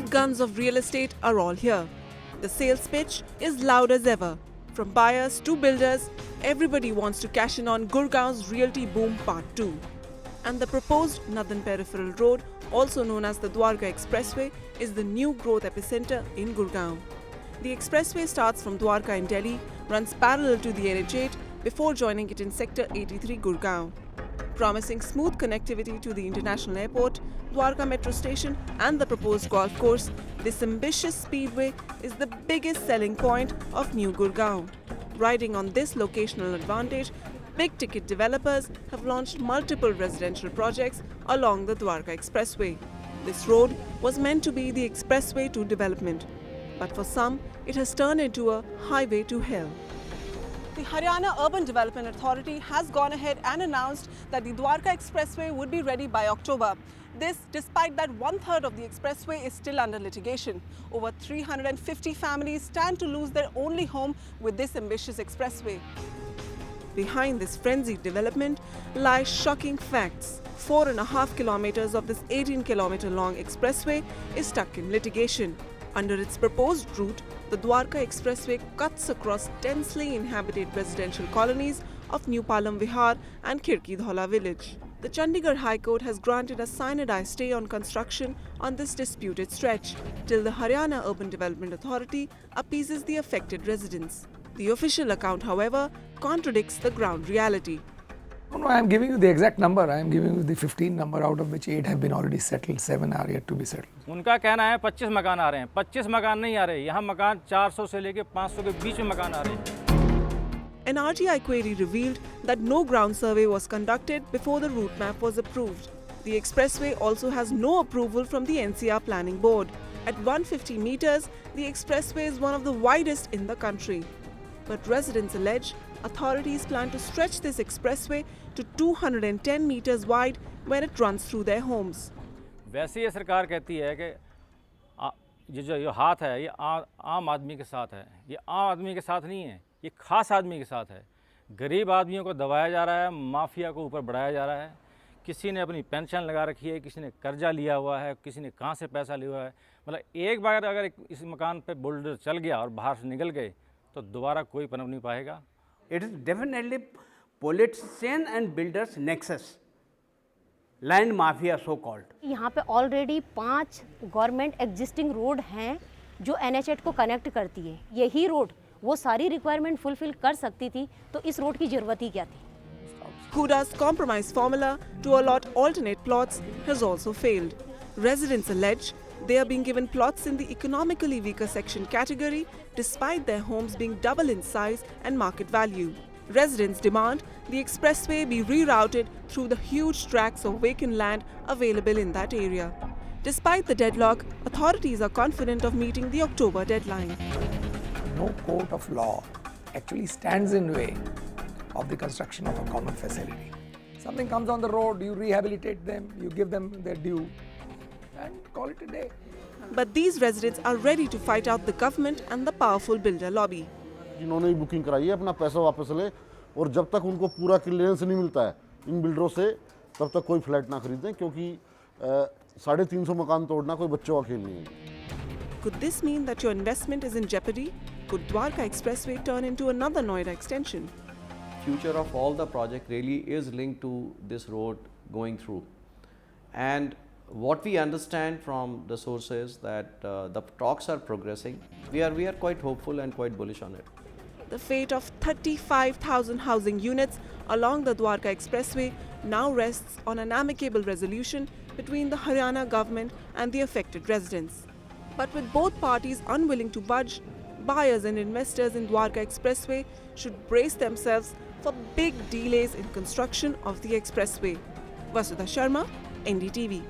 big guns of real estate are all here. The sales pitch is loud as ever. From buyers to builders, everybody wants to cash in on Gurgaon's realty boom part 2. And the proposed Nadan Peripheral Road, also known as the Dwarka Expressway, is the new growth epicenter in Gurgaon. The expressway starts from Dwarka in Delhi, runs parallel to the NH8 before joining it in Sector 83 Gurgaon. Promising smooth connectivity to the international airport, Dwarka metro station and the proposed golf course, this ambitious speedway is the biggest selling point of New Gurgaon. Riding on this locational advantage, big-ticket developers have launched multiple residential projects along the Dwarka Expressway. This road was meant to be the expressway to development, but for some, it has turned into a highway to hell. The Haryana Urban Development Authority has gone ahead and announced that the Dwarka Expressway would be ready by October. This despite that one-third of the expressway is still under litigation. Over 350 families stand to lose their only home with this ambitious expressway. Behind this frenzied development lie shocking facts. 4.5 kilometers of this 18-kilometer long expressway is stuck in litigation. Under its proposed route, the Dwarka Expressway cuts across densely inhabited residential colonies of New Palam Vihar and Khirki Dhaula village. The Chandigarh High Court has granted a sine die stay on construction on this disputed stretch, till the Haryana Urban Development Authority appeases the affected residents. The official account, however, contradicts the ground reality. No, I am giving you the exact number. I am giving you the 15 number, out of which 8 have been already settled, 7 are yet to be settled. उनका कहना है 25 मकान आ रहे हैं, 25 मकान नहीं आ रहे, यहाँ मकान 400 से लेके 500 के बीच में मकान आ रहे हैं. An RTI query revealed that no ground survey was conducted before the route map was approved. The expressway also has no approval from the NCR Planning Board. At 150 meters, the expressway is one of the widest in the country. But residents allege authorities plan to stretch this expressway to 210 meters wide when it runs through their homes. वैसे ये सरकार कहती है कि ये जो हाथ है ये आम आदमी के साथ है. ये आम आदमी के साथ नहीं है, ये खास आदमी के साथ है. गरीब आदमियों को दबाया जा रहा है, माफिया को ऊपर बढ़ाया जा रहा है. किसी ने अपनी पेंशन लगा रखी है, किसी ने कर्जा लिया हुआ है, किसी ने कहाँ से पैसा लिया हुआ है. मतलब एक बार अगर इस मकान पे बुलडोजर चल गया और बाहर से निकल गए तो दोबारा कोई पनप नहीं पाएगा. It is definitely politician and builders nexus, land mafia so called. यहाँ पे ऑलरेडी 5 गवर्नमेंट एग्जिस्टिंग रोड हैं जो NH8 को कनेक्ट करती है. यही रोड वो सारी रिक्वायरमेंट फुलफिल कर सकती थी, तो इस रोड की जरूरत ही क्या थी. KUDA's compromise formula to allot alternate plots has also failed. Residents allege they are being given plots in the economically weaker section category despite their homes being double in size and market value. Residents demand the expressway be rerouted through the huge tracts of vacant land available in that area. Despite the deadlock, authorities are confident of meeting the October deadline. No court of law actually stands in way of the construction of a common facility. Something comes on the road, you rehabilitate them, you give them their due, and call it a day. But these residents are ready to fight out the government and the powerful builder lobby. जिन्होंने ही booking कराई है अपना पैसा वापस ले, और जब तक उनको पूरा क्लियरेंस नहीं मिलता है इन बिल्डरों से, तब तक कोई फ्लैट ना खरीदें, क्योंकि 350 मकान तोड़ना कोई बच्चों का खेल नहीं है. Could this mean that your investment is in jeopardy? Could Dwarka Expressway turn into another Noida extension? Future of all the project really is linked to this road going through, and what we understand from the sources that the talks are progressing. We are quite hopeful and quite bullish on it. The fate of 35,000 housing units along the Dwarka Expressway now rests on an amicable resolution between the Haryana government and the affected residents. But with both parties unwilling to budge, buyers and investors in Dwarka Expressway should brace themselves for big delays in construction of the expressway. Vasudha Sharma, NDTV.